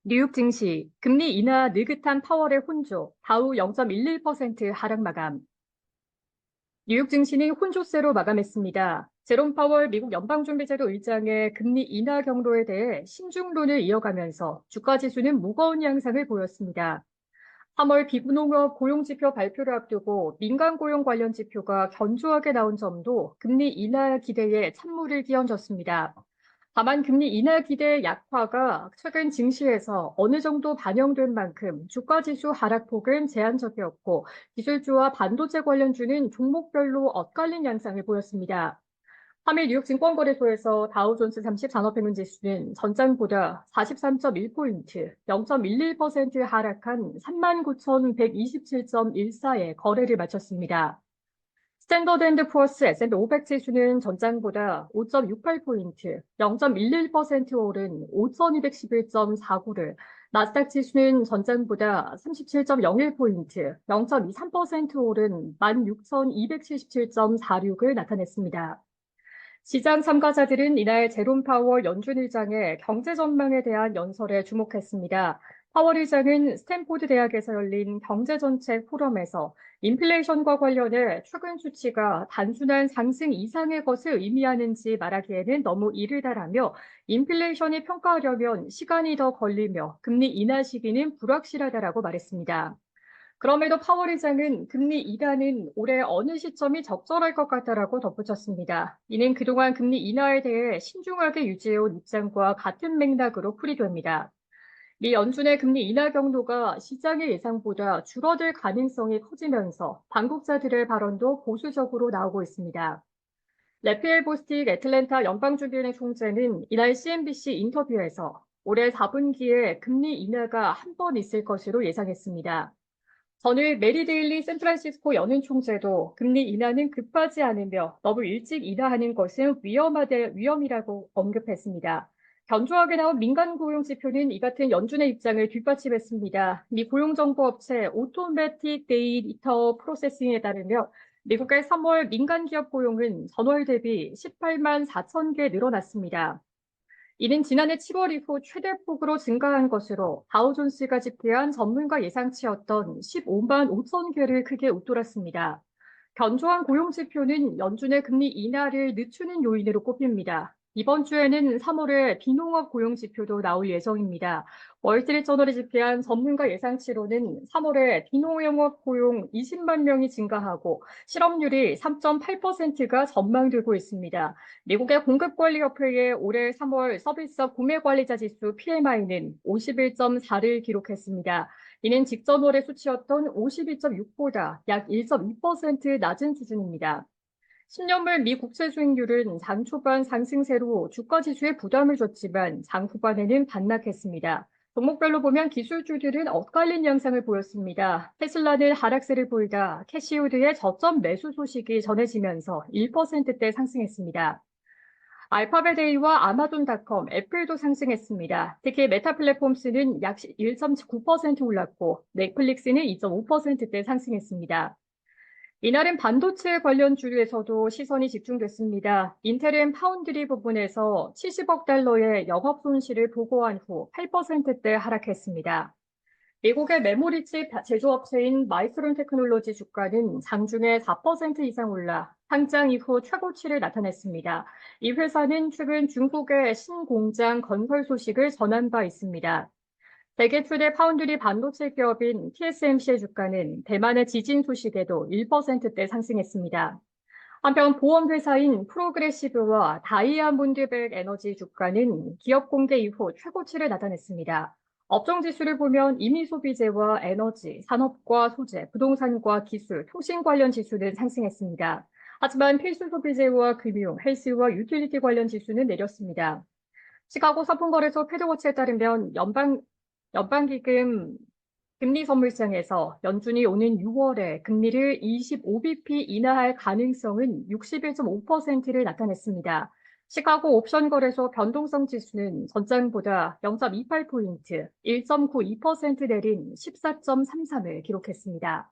뉴욕 증시, 금리 인하 느긋한 파월의 혼조, 다우 0.11% 하락 마감. 뉴욕 증시는 혼조세로 마감했습니다. 제롬 파월 미국 연방준비제도 의장의 금리 인하 경로에 대해 신중론을 이어가면서 주가 지수는 무거운 양상을 보였습니다. 3월 비농업 고용지표 발표를 앞두고 민간 고용 관련 지표가 견조하게 나온 점도 금리 인하 기대에 찬물을 끼얹었습니다. 다만 금리 인하 기대의 약화가 최근 증시에서 어느 정도 반영된 만큼 주가지수 하락폭은 제한적이었고 기술주와 반도체 관련주는 종목별로 엇갈린 양상을 보였습니다. 3일 뉴욕 증권거래소에서 다우존스 30 산업평균지수는 전장보다 43.1포인트, 0.11% 하락한 39,127.14에 거래를 마쳤습니다. 스탠더드앤드푸어스 S&P 500 지수는 전장보다 5.68포인트, 0.11% 오른 5,211.49를, 나스닥 지수는 전장보다 37.01포인트, 0.23% 오른 16,277.46을 나타냈습니다. 시장 참가자들은 이날 제롬 파월 연준 의장의 경제 전망에 대한 연설에 주목했습니다. 파월 의장은 스탠포드 대학에서 열린 경제정책 포럼에서 인플레이션과 관련해 최근 수치가 단순한 상승 이상의 것을 의미하는지 말하기에는 너무 이르다라며 인플레이션을 평가하려면 시간이 더 걸리며 금리 인하 시기는 불확실하다라고 말했습니다. 그럼에도 파월 의장은 금리 인하는 올해 어느 시점이 적절할 것 같다라고 덧붙였습니다. 이는 그동안 금리 인하에 대해 신중하게 유지해온 입장과 같은 맥락으로 풀이됩니다. 미 연준의 금리 인하 경로가 시장의 예상보다 줄어들 가능성이 커지면서 당국자들의 발언도 보수적으로 나오고 있습니다. 레피엘 보스틱 애틀랜타 연방준비은행 총재는 이날 CNBC 인터뷰에서 올해 4분기에 금리 인하가 한 번 있을 것으로 예상했습니다. 전일 메리데일리 샌프란시스코 연은 총재도 금리 인하는 급하지 않으며 너무 일찍 인하하는 것은 위험이라고 언급했습니다. 견조하게 나온 민간 고용 지표는 이 같은 연준의 입장을 뒷받침했습니다. 미 고용정보업체 오토매틱 데이터 프로세싱에 따르면 미국의 3월 민간 기업 고용은 전월 대비 18만 4천 개 늘어났습니다. 이는 지난해 7월 이후 최대폭으로 증가한 것으로 다우존스가 집계한 전문가 예상치였던 15만 5천 개를 크게 웃돌았습니다. 견조한 고용 지표는 연준의 금리 인하를 늦추는 요인으로 꼽힙니다. 이번 주에는 3월에 비농업 고용 지표도 나올 예정입니다. 월스트리트저널이 집계한 전문가 예상치로는 3월에 비농업 고용 20만 명이 증가하고 실업률이 3.8%가 전망되고 있습니다. 미국의 공급관리협회의 올해 3월 서비스업 구매관리자 지수 PMI는 51.4를 기록했습니다. 이는 직전월의 수치였던 52.6보다 약 1.2% 낮은 수준입니다. 10년물 미 국채 수익률은 장 초반 상승세로 주가 지수에 부담을 줬지만 장 후반에는 반락했습니다. 종목별로 보면 기술주들은 엇갈린 양상을 보였습니다. 테슬라는 하락세를 보이다 캐시우드의 저점 매수 소식이 전해지면서 1%대 상승했습니다. 알파벳 A와 아마존닷컴, 애플도 상승했습니다. 특히 메타 플랫폼스는 약 1.9% 올랐고 넷플릭스는 2.5%대 상승했습니다. 이날은 반도체 관련 주류에서도 시선이 집중됐습니다. 인텔은 파운드리 부분에서 70억 달러의 영업 손실을 보고한 후 8%대 하락했습니다. 미국의 메모리칩 제조업체인 마이크론 테크놀로지 주가는 장중에 4% 이상 올라 상장 이후 최고치를 나타냈습니다. 이 회사는 최근 중국의 신공장 건설 소식을 전한 바 있습니다. 세계 최대 파운드리 반도체 기업인 TSMC의 주가는 대만의 지진 소식에도 1%대 상승했습니다. 한편 보험회사인 프로그레시브와 다이아몬드백 에너지 주가는 기업 공개 이후 최고치를 나타냈습니다. 업종 지수를 보면 임의소비재와 에너지, 산업과 소재, 부동산과 기술, 통신 관련 지수는 상승했습니다. 하지만 필수 소비재와 금융, 헬스와 유틸리티 관련 지수는 내렸습니다. 시카고 서품거래소 패드워치에 따르면 연방기금 금리 선물시장에서 연준이 오는 6월에 금리를 25bp 인하할 가능성은 61.5%를 나타냈습니다. 시카고 옵션 거래소 변동성 지수는 전장보다 0.28포인트, 1.92% 내린 14.33을 기록했습니다.